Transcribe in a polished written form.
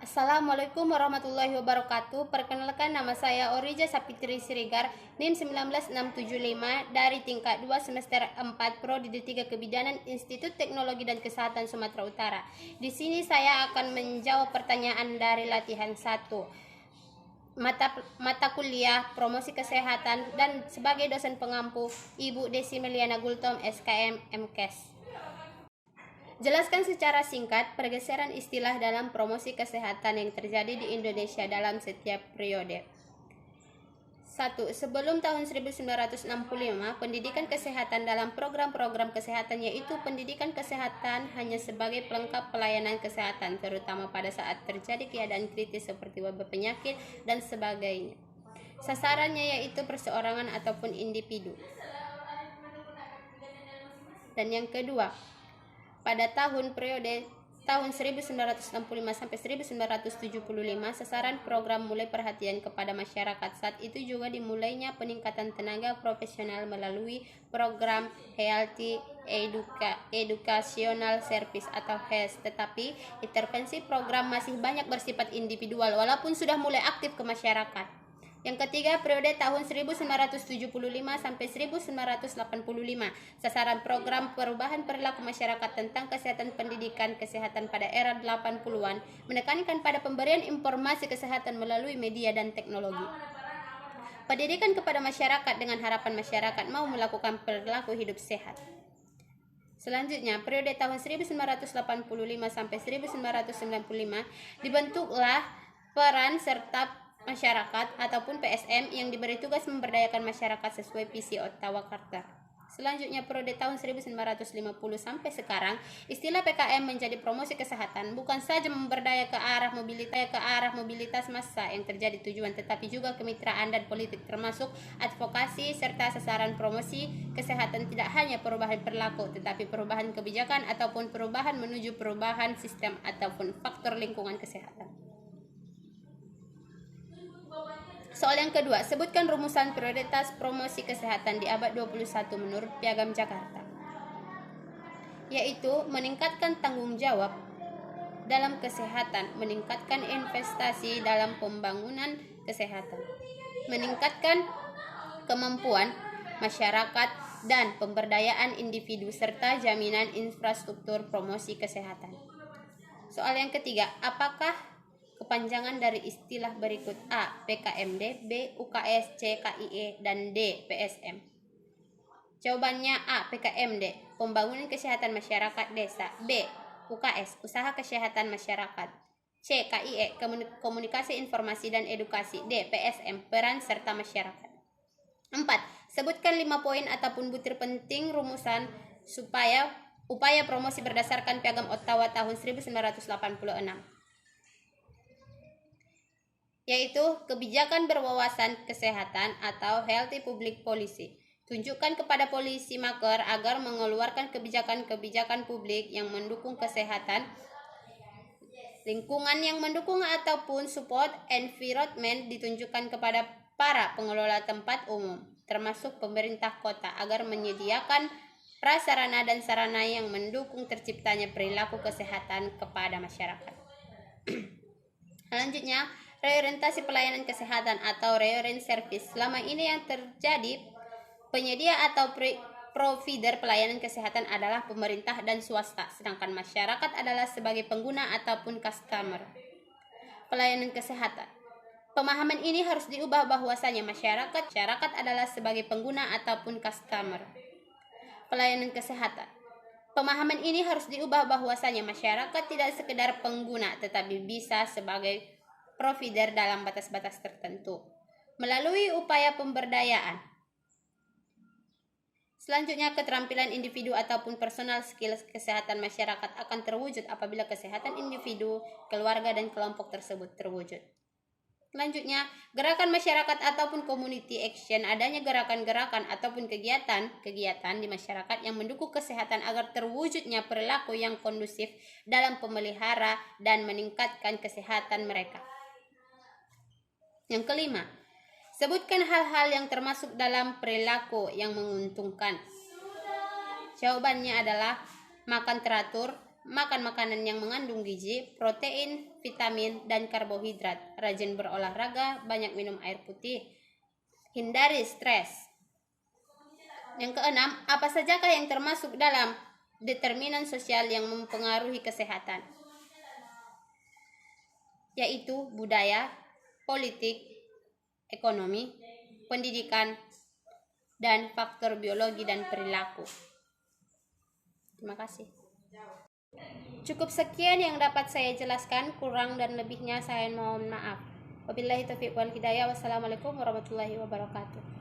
Assalamualaikum warahmatullahi wabarakatuh. Perkenalkan, nama saya Orija Sapitri Siregar, NIM 19675 dari tingkat 2 semester 4 Prodi D3 Kebidanan Institut Teknologi dan Kesehatan Sumatera Utara. Di sini saya akan menjawab pertanyaan dari latihan 1. Mata kuliah promosi kesehatan, dan sebagai dosen pengampu Ibu Desi Meliana Gultom, SKM MKes. Jelaskan secara singkat pergeseran istilah dalam promosi kesehatan yang terjadi di Indonesia dalam setiap periode. 1. Sebelum tahun 1965, pendidikan kesehatan dalam program-program kesehatan yaitu pendidikan kesehatan hanya sebagai pelengkap pelayanan kesehatan, terutama pada saat terjadi keadaan kritis seperti wabah penyakit dan sebagainya. Sasarannya yaitu perseorangan ataupun individu. Dan yang kedua, pada periode tahun 1965 sampai 1975, sasaran program mulai perhatian kepada masyarakat. Saat itu juga dimulainya peningkatan tenaga profesional melalui program Healthy Educational Service atau HES. Tetapi intervensi program masih banyak bersifat individual walaupun sudah mulai aktif ke masyarakat. Yang ketiga, periode tahun 1975 sampai 1985, sasaran program perubahan perilaku masyarakat tentang kesehatan pendidikan kesehatan pada era 80-an menekankan pada pemberian informasi kesehatan melalui media dan teknologi. Pendidikan kepada masyarakat dengan harapan masyarakat mau melakukan perilaku hidup sehat. Selanjutnya, periode tahun 1985 sampai 1995 dibentuklah peran serta masyarakat ataupun PSM yang diberi tugas memberdayakan masyarakat sesuai visi Ottawa Charter. Selanjutnya, periode tahun 1950 sampai sekarang, istilah PKM menjadi promosi kesehatan, bukan saja memberdaya ke arah mobilitas massa yang terjadi tujuan, tetapi juga kemitraan dan politik, termasuk advokasi serta sasaran promosi kesehatan tidak hanya perubahan perilaku, tetapi perubahan kebijakan ataupun perubahan menuju perubahan sistem ataupun faktor lingkungan kesehatan. Soal yang kedua, sebutkan rumusan prioritas promosi kesehatan di abad 21 menurut Piagam Jakarta. Yaitu meningkatkan tanggung jawab dalam kesehatan, meningkatkan investasi dalam pembangunan kesehatan, meningkatkan kemampuan masyarakat dan pemberdayaan individu serta jaminan infrastruktur promosi kesehatan. Soal yang ketiga, apakah kepanjangan dari istilah berikut? A. PKMD, B. UKS, C. KIE, dan D. PSM. Jawabannya A. PKMD, Pembangunan Kesehatan Masyarakat Desa. B. UKS, Usaha Kesehatan Masyarakat. C. KIE, Komunikasi Informasi dan Edukasi. D. PSM, Peran Serta Masyarakat. 4. Sebutkan 5 poin ataupun butir penting rumusan upaya promosi berdasarkan Piagam Ottawa tahun 1986. Yaitu kebijakan berwawasan kesehatan atau Healthy Public Policy. Tunjukkan kepada policy maker agar mengeluarkan kebijakan-kebijakan publik yang mendukung kesehatan, lingkungan yang mendukung ataupun support environment ditunjukkan kepada para pengelola tempat umum, termasuk pemerintah kota, agar menyediakan prasarana dan sarana yang mendukung terciptanya perilaku kesehatan kepada masyarakat. Selanjutnya, reorientasi pelayanan kesehatan atau reorient service. Selama ini yang terjadi penyedia atau provider pelayanan kesehatan adalah pemerintah dan swasta, sedangkan masyarakat adalah sebagai pengguna ataupun customer pelayanan kesehatan. Pemahaman ini harus diubah bahwasanya masyarakat adalah sebagai pengguna ataupun customer pelayanan kesehatan. Pemahaman ini harus diubah bahwasanya masyarakat tidak sekedar pengguna tetapi bisa sebagai provider dalam batas-batas tertentu melalui upaya pemberdayaan. Selanjutnya, keterampilan individu ataupun personal skills kesehatan masyarakat akan terwujud apabila kesehatan individu, keluarga, dan kelompok tersebut terwujud. Selanjutnya, gerakan masyarakat ataupun community action, adanya gerakan-gerakan ataupun kegiatan di masyarakat yang mendukung kesehatan agar terwujudnya perilaku yang kondusif dalam memelihara dan meningkatkan kesehatan mereka. Yang kelima, sebutkan hal-hal yang termasuk dalam perilaku yang menguntungkan. Jawabannya adalah makan teratur, makan makanan yang mengandung gizi, protein, vitamin, dan karbohidrat. Rajin berolahraga, banyak minum air putih. Hindari stres. Yang keenam, apa sajakah yang termasuk dalam determinan sosial yang mempengaruhi kesehatan? Yaitu budaya, politik, ekonomi, pendidikan, dan faktor biologi dan perilaku. Terima kasih. Cukup sekian yang dapat saya jelaskan, kurang dan lebihnya saya mohon maaf. Wabillahi taufiq wal hidayah. Wassalamualaikum warahmatullahi wabarakatuh.